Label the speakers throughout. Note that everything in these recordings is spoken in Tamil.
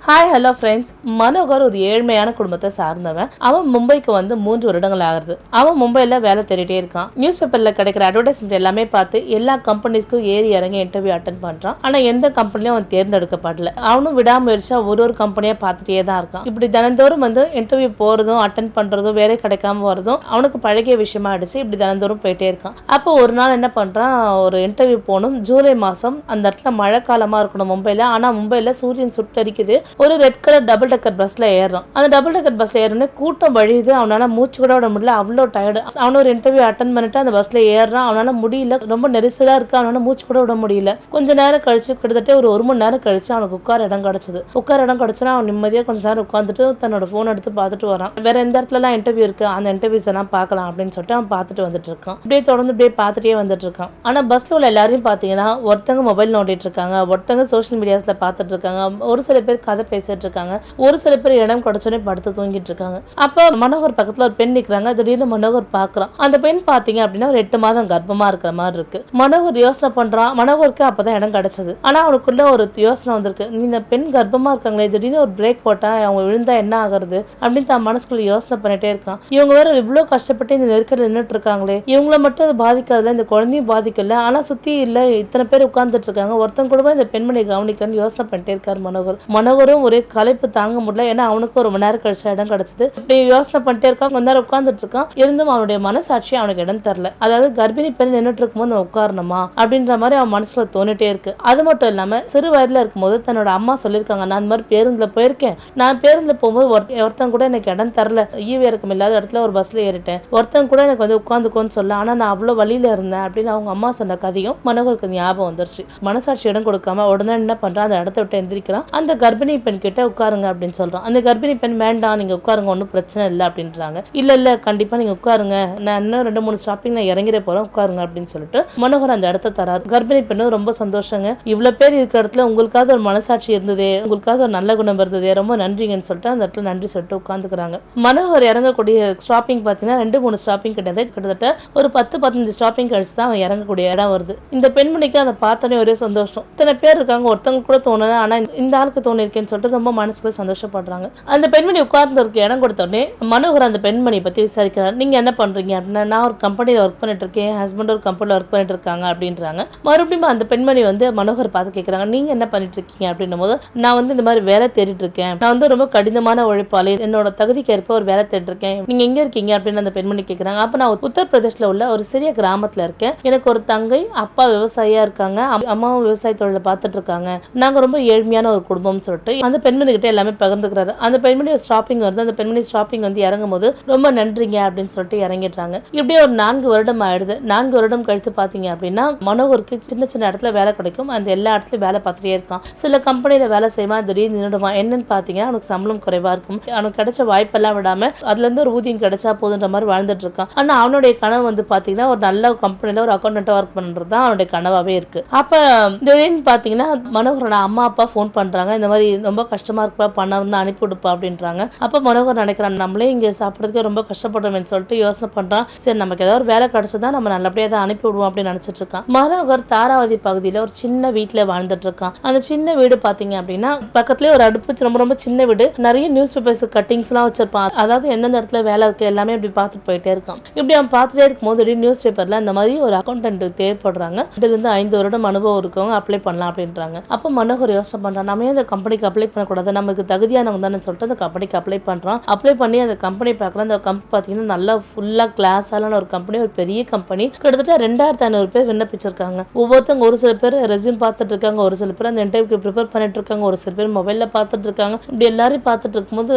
Speaker 1: Hi hello friends. மனோகர் ஒரு ஏழ்மையான குடும்பத்தை சார்ந்தவன். அவன் மும்பைக்கு வந்து 3 வருடங்கள் ஆகுது. அவன் மும்பையில் வேலை தேடிட்டே இருக்கான். நியூஸ் பேப்பரில் கிடைக்கிற அட்வர்டைஸ்மெண்ட் எல்லாமே பார்த்து எல்லா கம்பெனிஸ்க்கும் ஏறி இறங்கி இன்டர்வியூ அட்டன் பண்ணுறான். ஆனால் எந்த கம்பெனியும் அவன் தேர்ந்தெடுக்கப்படல. அவனும் விடாமுயற்சியா ஒரு கம்பெனியை பார்த்துட்டே தான் இருக்கான். இப்படி தினந்தோறும் வந்து இன்டர்வியூ போகிறதும் அட்டன் பண்ணுறதும் வேலை கிடைக்காம வரதும் அவனுக்கு பழகிய விஷயமா ஆயிடுச்சு. இப்படி தினந்தோறும் போயிட்டே இருக்கான். அப்போ ஒரு நாள் என்ன பண்ணுறான், ஒரு இன்டர்வியூ போகணும். ஜூலை மாதம் அந்த இடத்துல மழை காலமாக இருக்கணும் மும்பையில். ஆனால் மும்பையில் சூரியன் சுட்டரிக்குது. ஒரு ரெட் கலர் டபுள் டெக்கர் பஸ்ல ஏறான். அந்த டபுள் டெக்கர் பஸ்ல ஏறனே கூட்டம் வழியுது. அவனால மூச்சு கூட விட முடியல, அவ்வளோ டயர்டு. அவன ஒரு இன்டர்வியூ அட்டன் பண்ணிட்டு அந்த பஸ்ல ஏறான். அவனால முடியல, ரொம்ப நெரிசலா இருக்கு. அவனால மூச்சு கூட விட முடியல. கொஞ்ச நேரம் கழிச்சு, கிட்டத்தட்ட ஒரு மணி நேரம் கழிச்சு அவனுக்கு உட்கார இடம் கிடைச்சது. உட்கார இடம் கிடைச்சுன்னா அவன் நிம்மதியா கொஞ்ச நேரம் உட்காந்துட்டு தன்னோட போன் எடுத்து பார்த்துட்டு வரான். வேற எந்த இடத்துல எல்லாம் இன்டர்வியூ இருக்கு, அந்த இன்டர்வியூஸ் எல்லாம் பார்க்கலாம் அப்படின்னு சொல்லிட்டு அவன் பார்த்துட்டு வந்துட்டு இருக்கான். இப்படியே தொடர்ந்து இப்படியே பார்த்துட்டே வந்துட்டு இருக்கான். ஆனா பஸ்ல உள்ள எல்லாரையும் பாத்தீங்கன்னா ஒருத்தங்க மொபைல் நோண்டிட்டு இருக்காங்க, ஒருத்தங்க சோஷியல் மீடியாஸ்ல பார்த்துட்டு இருக்காங்க, ஒரு சில பேர் கதை பேசிட்டு இருக்காங்க, ஒரு சில பேர் இடம் கிடைச்சோன்னே படுத்து தூங்கிட்டு இருக்காங்க. அப்ப மனோகர் பக்கத்துல ஒரு பெண் நிக்கிறாங்க. திடீர்னு மனோகர் பாக்குறான். அந்த பெண் பாத்தீங்க அப்படின்னா ஒரு 8 மாதம் கர்ப்பமா இருக்கிற மாதிரி இருக்கு. மனோகர் யோசனை பண்றான். மனோகருக்கு அப்பதான் இடம் கிடைச்சது. ஆனா அவனுக்குள்ள ஒரு யோசனை வந்திருக்கு, இந்த பெண் கர்ப்பமா இருக்காங்களே, திடீர்னு ஒரு பிரேக் போட்டா அவங்க விழுந்தா என்ன ஆகுறது அப்படின்னு தான் மனசுக்குள்ள யோசனை பண்ணிட்டே இருக்கான். இவங்க வேற இவ்வளவு கஷ்டப்பட்டு இந்த நெருக்கடியில் நின்றுட்டு இருக்காங்களே, இவங்கள மட்டும் அது பாதிக்காதுல, இந்த குழந்தையும் பாதிக்கல, ஆனா சுத்தி இல்ல இத்தனை பேர் உட்கார்ந்துட்டு இருக்காங்க, ஒருத்தன் கூட இந்த பெண்மணியை கவனிக்கலான்னு யோசனை பண்ணிட்டே இருக்காரு மனோகர். மனோகரும் ஒரே களைப்பு தாங்க முடியல. ஏன்னா அவனுக்கு ஒரு மணி நேரம் கழிச்ச இடம் கிடைச்சது. இப்படி யோசனை பண்ணிட்டே இருக்கான். கொஞ்ச நேரம் உட்கார்ந்துட்டு இருக்கான். இருந்தும் அவனுடைய மனசாட்சி அவனுக்கு இடம் தரல. அதாவது கர்ப்பிணி பெண் நின்றுட்டு இருக்கும்போது நம்ம உட்காரணுமா அப்படின்ற மாதிரி அவன் மனசுல தோணிட்டே இருக்கு. அது மட்டும் இல்லாம சிறு வயதுல இருக்கும்போது தன்னோட அம்மா சொல்லியிருக்காங்க, நான் அந்த மாதிரி பேருந்துல போயிருக்கேன், நான் பேருந்துல போகும்போது ஒருத்தன் கூட எனக்கு இடம் தரல, ஈவு இறக்கம் இல்லாத இடத்துல ஒரு பஸ்ல ஏறிட்டேன், ஒருத்தன் கூட எனக்கு வந்து உட்காந்துக்கோன்னு சொல்ல, ஆனா நான் அவ்வளவு வழியில இருந்தேன் அப்படின்னு அவங்க அம்மா சொன்ன கதையும் மனோகருக்கு ஞாபகம் வந்துருச்சு. மனசாட்சி இடம் கொடுக்காம உடனே என்ன பண்றான், அந்த இடத்த விட்டு எந்திரிக்கிறான். அந்த கர்ப்பிணி பெண் கிட்ட உட்காருங்க அப்படின்னு சொல்றான். அந்த கர்ப்பிணி பெண் வேண்டாம், நீங்க உட்காருங்க, ஒன்றும் பிரச்சனை இல்லை அப்படின்றாங்க. இல்ல கண்டிப்பா நீங்க உட்காருங்க, நான் இன்னும் 2-3 ஸ்டாப்பிங் நான் இறங்கிட போறேன், உட்காருங்க அப்படின்னு சொல்லிட்டு மனோகர் அந்த இடத்த தராரு. கர்ப்பிணி பெண்ணும் ரொம்ப சந்தோஷங்க, இவ்வளவு பேர் இருக்கிற இடத்துல உங்களுக்காக ஒரு மனசாட்சி இருந்ததே, உங்களுக்காக ஒரு நல்ல குணம் இருந்ததே, ரொம்ப நன்றிங்கன்னு சொல்லிட்டு அந்த இடத்துல நன்றி சொல்லிட்டு உட்காந்துக்கிறாங்க. மனோகர் இறங்கக்கூடிய ஸ்டாப்பிங் பாத்தீங்கன்னா 2-3 ஸ்டாப்பிங் கிடையாது, கிட்டத்தட்ட ஒரு 10-15 ஸ்டாப்பிங் கழிச்சு தான் அவன் இறங்கக்கூடிய இடம் வருது. இந்த பெண்மணிக்கு அதை பார்த்தோன்னே ஒரே சந்தோஷம். இத்தனை பேர் இருக்காங்க, ஒருத்தவங்க கூட தோணல, ஆனா இந்த ஆளுக்கு தோணி இருக்கேன்னு சொல்லிட்டு ரொம்ப மனசுக்குள்ள சந்தோஷப்படுறாங்க. அந்த பெண்மணி உட்கார்ந்ததுக்கு இடம் கொடுத்த உடனே மனோகர் அந்த பெண்மணி பத்தி விசாரிக்கிறார். நீங்க என்ன பண்றீங்க அப்படின்னா, நான் ஒரு கம்பெனியில் ஒர்க் பண்ணிட்டு இருக்கேன், என் ஹஸ்பண்ட் ஒரு கம்பெனியில் ஒர்க் பண்ணிட்டு இருக்காங்க அப்படின்றாங்க. மறுபடியும் அந்த பெண்மணி வந்து மனோகர் பார்த்து கேட்கறாங்க, நீங்க என்ன பண்ணிட்டு இருக்கீங்க அப்படின்னும் போது, நான் வந்து இந்த மாதிரி வேலை தேடிட்டு இருக்கேன், நான் வந்து ரொம்ப கடினமான உழைப்பாளி, என்னோட தகுதிக்கு ஏற்ப ஒரு வேலை தேடிட்டு இருக்கேன், நீங்க எங்க இருக்கீங்க அப்படின்னு அந்த பெண்மணி கேட்கறாங்க. அப்ப நான் உத்தரப்பிரதேஷ்ல உள்ள ஒரு சிறிய கிராமத்துல இருக்கேன், எனக்கு ஒரு தங்கை, அப்பா விவசாயியா இருக்காங்க, அம்மாவும் விவசாய தொழிலை பார்த்துட்டு இருக்காங்க, நாங்க ரொம்ப ஏழ்மையான ஒரு குடும்பம்னு சொல்லிட்டு அந்த பெண்மணி கிட்ட எல்லாமே பகிர்ந்துக்கிறாரு. அந்த பெண்மணி ஸ்டாப்பிங் வருது. அந்த பெண்மணி ஸ்டாப்பிங் வந்து இறங்கும் போது ரொம்ப நன்றிங்க அப்படின்னு சொல்லிட்டு இறங்கிடுறாங்க. இப்படியே ஒரு 4 வருடம் ஆயிடுது. 4 வருடம் கழித்து பாத்தீங்க அப்படின்னா மனோகருக்கு சின்ன சின்ன இடத்துல வேலை கிடைக்கும். அந்த எல்லா இடத்துலயும் வேலை பார்த்துட்டே இருக்கான். சில கம்பெனியில வேலை செய்வான், திடீர்னு நின்றுடுவான். என்னன்னு பாத்தீங்கன்னா அவனுக்கு சம்பளம் குறைவா இருக்கும். அவனுக்கு கிடைச்ச வாய்ப்பெல்லாம் விடாம அதுல இருந்து ஒரு ஊதியம் கிடைச்சா போதுன்ற மாதிரி வாழ்ந்துட்டு இருக்கான். ஆனா அவனுடைய கனவு வந்து பாத்தீங்கன்னா ஒரு நல்ல கம்பெனில ஒரு அக்கௌண்டன்ட்டா ஒர்க் பண்றதுதான் அவனுடைய கனவாவே இருக்கு. அப்ப திடீர்னு பாத்தீங்கன்னா மனோகரோட அம்மா அப்பா போன் பண்றாங்க, இந்த மாதிரி ரொம்ப கஷ்டமா இருப்பா, பணம் இருந்தா அனுப்பி விடுப்பா அப்படின்றாங்க. அப்ப மனோகர் நினைக்கிறான், நம்மளே இங்க சாப்பிடறதுக்கு ரொம்ப கஷ்டப்படுறோம்னு சொல்லிட்டு யோசனை பண்றான். சரி, நமக்கு ஏதாவது ஒரு வேலை கிடைச்சதா நம்ம நல்லபடியா தான் அனுப்பி விடுவோம் அப்படின்னு நினைச்சிட்டு இருக்கான். மனோகர் தாராவதி பகுதியில ஒரு சின்ன வீட்டுல வாழ்ந்துட்டு இருக்கான். அந்த சின்ன வீடு பாத்தீங்க அப்படின்னா பக்கத்துலயே ஒரு அடுப்பு, ரொம்ப ரொம்ப சின்ன வீடு, நிறைய நியூஸ் பேப்பர்ஸ் கட்டிங்ஸ் எல்லாம் வச்சிருப்பான். அதாவது எந்தெந்த இடத்துல வேலை இருக்கு எல்லாமே இப்படி பார்த்துட்டு போயிட்டே இருக்கான். இப்படி அவன் பார்த்துட்டே இருக்கும் போது நியூஸ் பேப்பர்ல இந்த மாதிரி ஒரு அக்கௌண்டன்ட் தேவைப்படுறாங்க, இதுல இருந்து 5 வருடம் அனுபவம் இருக்கவங்க அப்ளை பண்ணலாம் அப்படின்றாங்க. அப்ப மனோகர் யோசனை பண்றான், நம்ம இந்த கம்பெனிக்கு அப்ளை பண்ணக்கூடாது, நமக்கு தகுதியானவங்க தானே சொல்லிட்டு அந்த கம்பெனிக்கு அப்ளை பண்றான். அப்ளை பண்ணி அந்த கம்பெனி பார்க்குறேன். அந்த கம்பெனி பார்த்தீங்கன்னா நல்லா ஃபுல்லாக கிளாஸான ஒரு கம்பெனி, ஒரு பெரிய கம்பெனி. கிட்டத்தட்ட 2500 பேர் விண்ணப்பிச்சிருக்காங்க. ஒவ்வொருத்தவங்க ஒரு சில பேர் ரெஸ்யூம் பார்த்துட்டு இருக்காங்க, ஒரு சில பேர் அந்த இன்டர்வியூக்கு ப்ரிப்பேர் பண்ணிட்டு இருக்காங்க, ஒரு சில பேர் மொபைலில் பார்த்துட்டு இருக்காங்க. இப்படி எல்லாரையும் பார்த்துட்டு இருக்கும்போது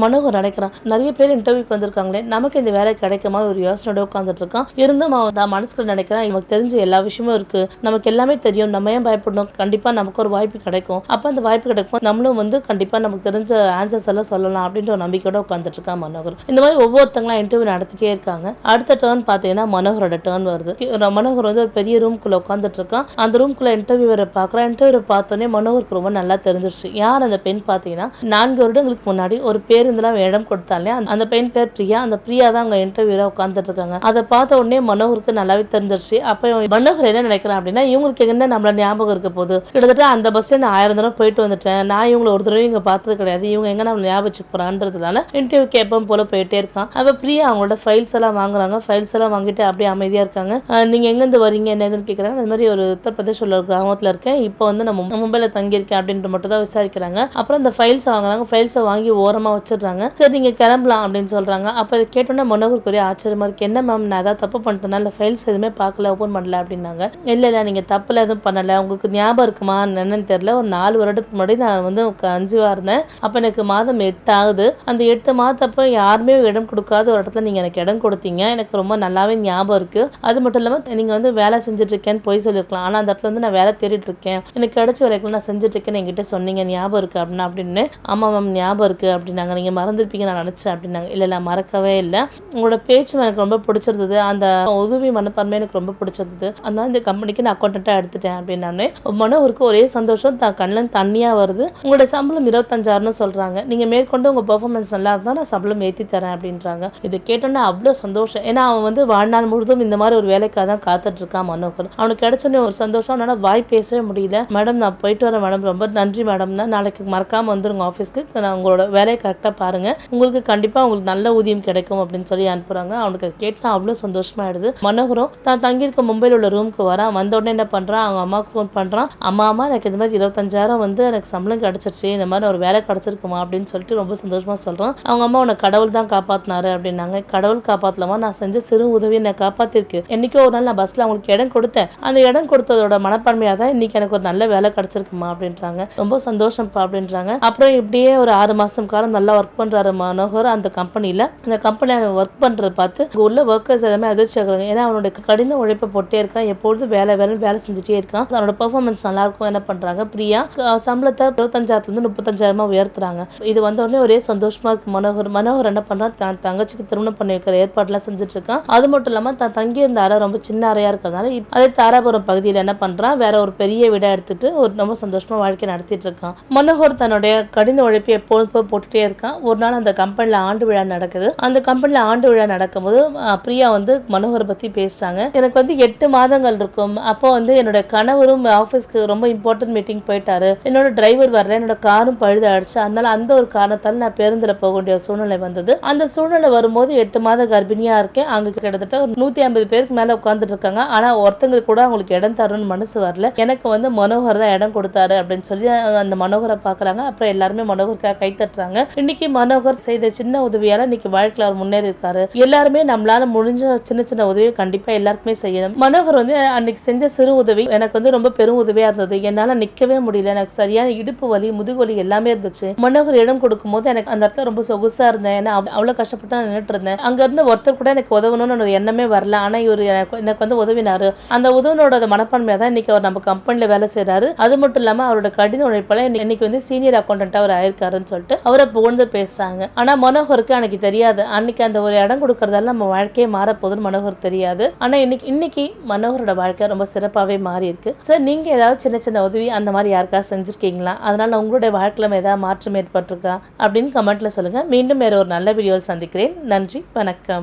Speaker 1: மனோகர் நினைக்கிறான், நிறைய பேர் இன்டர்வியூக்கு வந்திருக்காங்களே, நமக்கு இந்த வேலை கிடைக்குமா ஒரு யோசனையோட உட்காந்துட்டு இருக்கான். இருந்தும் அவன் மனசுக்குள்ள நினைக்கிறான், நமக்கு தெரிஞ்ச எல்லா விஷயமும் இருக்கு, நமக்கு எல்லாமே தெரியும், நம்ம ஏன் பயப்படணும், கண்டிப்பா நமக்கு ஒரு வாய்ப்பு கிடைக்கும், அப்ப அந்த வாய்ப்பு கிடைக்கும் நம்மளும் வந்து கண்டிப்பா நமக்கு தெரிஞ்ச ஆன்சர்ஸ் எல்லாம் சொல்லலாம் அப்படின்ற ஒரு நம்பிக்கையோட உட்காந்துட்டு இருக்கான் மனோகர். இந்த மாதிரி ஒவ்வொருத்தங்களா இன்டர்வியூ நடத்திட்டே இருக்காங்க. அடுத்த டர்ன் பாத்தீங்கன்னா மனோகரோட டர்ன் வருது. மனோகர் வந்து ஒரு பெரிய ரூம்குள்ள உட்காந்துட்டு இருக்கான். அந்த ரூம்குள்ள இன்டர்வியூவரை பாக்குறான். இன்டர்வியூ பார்த்தோன்னே மனோகருக்கு ரொம்ப நல்லா தெரிஞ்சிருச்சு. யார் அந்த பெண் பாத்தீங்கன்னா 4 வருடங்களுக்கு முன்னாடி ஒரு பேருந்துல இடம் கொடுத்தாலே அந்த பெண் பேர் பிரியா. அந்த பிரியா தான் அங்க இன்டர்வியூரா உட்காந்துட்டு இருக்காங்க. அதை பார்த்த உடனே மனோகருக்கு நல்லாவே தெரிஞ்சிருச்சு. அப்ப மனோகர் என்ன நினைக்கிறான் அப்படின்னா, இவங்களுக்கு என்ன நம்மள ஞாபகம் இருக்க போது, கிட்டத்தட்ட அந்த பஸ்ல நான் 1000 தடவை போயிட்டு வந்துட்டேன், நான் நான் இவங்களை ஒரு தடவை இங்கே பார்த்தது கிடையாது, இவங்க எங்கே நம்ம ஞாபகம் வச்சுக்க போகிறான்றதுனால இன்டர்வியூ கேட்போம் போல போயிட்டே இருக்கான். அப்போ பிரியா அவங்களோட ஃபைல்ஸ் எல்லாம் வாங்குறாங்க. ஃபைல்ஸ் எல்லாம் வாங்கிட்டு அப்படியே அமைதியாக இருக்காங்க. நீங்கள் எங்கேருந்து வரீங்க என்னதுன்னு கேட்குறாங்க. அந்த மாதிரி ஒரு உத்தரப்பிரதேஷ் உள்ள கிராமத்தில் இருக்கேன், இப்போ வந்து நம்ம மும்பையில் தங்கியிருக்கேன் அப்படின்ற மட்டும் தான் விசாரிக்கிறாங்க. அப்புறம் அந்த ஃபைல்ஸை வாங்குறாங்க. ஃபைல்ஸை வாங்கி ஓரமாக வச்சிடுறாங்க. சரி நீங்கள் கிளம்பலாம் அப்படின்னு சொல்கிறாங்க. அப்போ அதை கேட்டோன்னே மனோகருக்கு ஒரே ஆச்சரியமா இருக்கு. என்ன மேம் நான் ஏதாவது தப்பு பண்ணிட்டேனா, இல்லை ஃபைல்ஸ் எதுவுமே பார்க்கல, ஓப்பன் பண்ணல அப்படின்னாங்க. இல்லை நீங்கள் தப்பில் எதுவும் பண்ணலை, உங்களுக்கு ஞாபகம் இருக்குமா என்னன்னு தெரியல, ஒரு 4 வருடத்துக்கு முன்னாடி நான் வந்து கன்சீவாக இருந்தேன். அப்போ எனக்கு மாதம் 8 ஆகுது. அந்த 8 மாதத்தப்போ யாருமே இடம் கொடுக்காத ஒரு இடத்துல நீங்கள் எனக்கு இடம் கொடுத்தீங்க, எனக்கு ரொம்ப நல்லாவே ஞாபகம் இருக்குது. அது மட்டும் இல்லாமல் நீங்கள் வந்து வேலை செஞ்சுட்டு இருக்கேன்னு போய் சொல்லியிருக்கலாம், ஆனால் அந்த இடத்துல வந்து நான் வேலை தேடிட்டு இருக்கேன், எனக்கு கிடைச்ச வேலைக்குள்ள நான் செஞ்சுட்டு இருக்கேன்னு என்கிட்ட சொன்னீங்க, ஞாபகம் இருக்குது அப்படின்னா அப்படின்னு. ஆமாம் மேம் ஞாபகம் இருக்குது அப்படின்னாங்க. நீங்கள் மறந்துருப்பீங்க நான் நினச்சேன் அப்படின்னாங்க. இல்லை நான் மறக்கவே இல்லை, உங்களோட பேச்சு எனக்கு ரொம்ப பிடிச்சிருந்தது, அந்த உதவி மனப்பான்மை எனக்கு ரொம்ப பிடிச்சிருந்தது, அதனால இந்த கம்பெனிக்கு நான் அக்கௌண்டண்ட்டாக எடுத்துட்டேன் அப்படின்னாலே மனோகருக்கு ஒரே சந்தோஷம், தான் கண்ணில் தண்ணியாக வருது. உங்களோட சம்பளம் 25,000 சொல்கிறாங்க, நீங்கள் மேற்கொண்டு உங்கள் பெர்ஃபார்மன்ஸ் நல்லா இருந்தால் நான் சம்பளம் ஏற்றி தரேன் அப்படின்றாங்க. இது கேட்டோன்னே அவ்வளோ சந்தோஷம். ஏன்னா அவன் வந்து வாழ்நாள் முழுதும் இந்த மாதிரி ஒரு வேலைக்காக தான் காத்துட்டு இருக்கான் மனோகர். அவனுக்கு கிடைச்சோன்னே ஒரு சந்தோஷம். அவனால் வாய் பேசவே முடியல. மேடம் நான் போயிட்டு வரேன் மேடம், ரொம்ப நன்றி மேடம்னா, நாளைக்கு மறக்காமல் வந்துருங்க ஆஃபீஸ்க்கு, நான் உங்களோட வேலையை கரெக்டாக பாருங்கள், உங்களுக்கு கண்டிப்பாக உங்களுக்கு நல்ல ஊதியம் கிடைக்கும் அப்படின்னு சொல்லி அனுப்புகிறாங்க. அவனுக்கு அதை கேட்டால் அவ்வளோ சந்தோஷமாயிடுது. மனோகரும் தான் தங்கியிருக்க மும்பையில் உள்ள ரூமுக்கு வரான். வந்த உடனே என்ன பண்ணுறான், அவங்க அம்மாவுக்கு ஃபோன் பண்ணுறான். அம்மா எனக்கு இந்த மாதிரி 25,000 வந்து எனக்கு சம்பளம் கிடச்சிருச்சு, இந்த மாதிரி ஒரு வேலை கிடச்சிருக்குமா அப்படின்னு சொல்லிட்டு ரொம்ப சந்தோஷமாக சொல்கிறான். அவங்க அம்மா உன்னை கடவுள் தான் காப்பாற்றினாரு அப்படின்னாங்க. கடவுள் காப்பாற்றலாமா, நான் செஞ்ச சிறு உதவி என்னை காப்பாற்றிருக்கு. என்றைக்கோ ஒரு நாள் நான் பஸ்ஸில் அவங்களுக்கு இடம் கொடுத்தேன், அந்த இடம் கொடுத்ததோட மனப்பான்மையாக தான் இன்னைக்கு எனக்கு ஒரு நல்ல வேலை கிடச்சிருக்குமா அப்படின்றாங்க. ரொம்ப சந்தோஷம்ப்பா அப்படின்றாங்க. அப்புறம் இப்படியே ஒரு 6 மாதம் காலம் நல்லா ஒர்க் பண்ணுறாரு மனோகர் அந்த கம்பெனியில். அந்த கம்பெனியில் ஒர்க் பண்ணுறத பார்த்து இங்கே உள்ள ஒர்க்கர்ஸ் எல்லாமே அதிர்ச்சி ஆகுறாங்க. ஏன்னா அவனுடைய கடின உழைப்பை போட்டே இருக்கான், எப்பொழுதும் வேலை செஞ்சுட்டே இருக்கான். அவனோட பெர்ஃபார்மன்ஸ் நல்லா இருக்கும். என்ன பண்ணுறாங்க, பிரியா சம்பளத்தை 25,000 30,000 உயர்த்துறாங்க. இது வந்த உடனே ஒரே சந்தோஷமா இருக்கு மனோகர் என்ன பண்றான், தான் தங்கச்சிக்கு திருமணம் பண்ணி வைக்கிற ஏற்பாடுலாம் செஞ்சுட்டு இருக்கான். அது மட்டும் இல்லாமல் தான் தங்கி இருந்த அறை ரொம்ப சின்ன அறையா இருக்கிறதுனால அதே தாராபுரம் பகுதியில் என்ன பண்றான், வேற ஒரு பெரிய வீடை எடுத்துட்டு ஒரு ரொம்ப சந்தோஷமா வாழ்க்கை நடத்திட்டு இருக்கான். மனோகர் தன்னுடைய கடின உழைப்பை எப்பொழுதும் போட்டுட்டே இருக்கான். ஒரு நாள் அந்த கம்பெனியில் ஆண்டு விழா நடக்குது. அந்த கம்பெனியில் ஆண்டு விழா நடக்கும்போது பிரியா வந்து மனோகரை பத்தி பேசுறாங்க. எனக்கு வந்து 8 மாதங்கள் இருக்கும், அப்போ வந்து என்னோட கணவரும் ஆஃபீஸ்க்கு ரொம்ப இம்பார்ட்டன்ட் மீட்டிங் போயிட்டாரு, என்னோட டிரைவர் வரல, என்னோட காரும் பழுதாயிடுச்சு, அதனால அந்த ஒரு காரணத்தால் நான் பேருந்தில் போக வேண்டிய ஒரு சூழ்நிலை வந்தது. அந்த சூழ்நிலை வரும்போது 8 மாத கர்ப்பிணியா இருக்கேன். அங்க கிட்டத்தட்ட ஒரு 150 பேருக்கு மேல உட்கார்ந்துட்டு இருக்காங்க. ஆனா ஒருத்தங்களுக்கு கூட அவங்களுக்கு இடம் தரணும்னு மனசு வரல. எனக்கு வந்து மனோகர் தான் இடம் கொடுத்தாரு அப்படின்னு சொல்லி அந்த மனோகரை பாக்குறாங்க. அப்புறம் எல்லாருமே மனோகருக்காக கை தட்டுறாங்க. இன்னைக்கு மனோகர் செய்த சின்ன உதவியால இன்னைக்கு வாழ்க்கையில அவர் முன்னேறி இருக்காரு. எல்லாருமே நம்மளால முடிஞ்ச சின்ன சின்ன உதவியை கண்டிப்பா எல்லாருக்குமே செய்யணும். மனோகர் வந்து அன்னைக்கு செஞ்ச சிறு உதவி எனக்கு வந்து ரொம்ப பெரும் உதவியா இருந்தது. என்னால நிக்கவே முடியல, எனக்கு சரியான இடுப்பு வலி முதுகு வலி எல்லாமே இருந்துச்சு. மனோகர் இடம் கொடுக்கும் போது எனக்கு அந்த இடத்துல ரொம்ப சொகுசா இருந்தேன். ஏன்னா அவ்வளவு கஷ்டப்பட்டு நான் நின்றுட்டு இருந்தேன். அங்க இருந்து ஒருத்தர் கூட எனக்கு உதவணும்னு ஒரு எண்ணமே வரல. ஆனா இவர் எனக்கு வந்து உதவினாரு. அந்த உதவினோட மனப்பான்மையா தான் இன்னைக்கு அவர் நம்ம கம்பெனில வேலை செய்யறாரு. அது மட்டும் இல்லாம அவரோட கடின உழைப்பால இன்னைக்கு வந்து சீனியர் அக்கௌண்டன்ட்டா அவர் ஆயிருக்காருன்னு சொல்லிட்டு அவரை புகழ்ந்து பேசுறாங்க. ஆனா மனோகருக்கு அன்னைக்கு தெரியாது, அன்னைக்கு அந்த ஒரு இடம் கொடுக்கறதால நம்ம வாழ்க்கையே மாற போகுதுன்னு மனோகர் தெரியாது. ஆனா இன்னைக்கு மனோகரோட வாழ்க்கை ரொம்ப சிறப்பாவே மாறி இருக்கு. சார் நீங்க ஏதாவது சின்ன சின்ன உதவி அந்த மாதிரி யாருக்காவது செஞ்சிருக்கீங்களா, அதனால உங்களுடைய வாழ்க்கையில ஏதாவது மாற்றம் ஏற்பட்டிருக்கா அப்படின்னு கமெண்ட்ல சொல்லுங்க. மீண்டும் வேற ஒரு நல்ல வீடியோவில் சந்திக்கிறேன். நன்றி, வணக்கம்.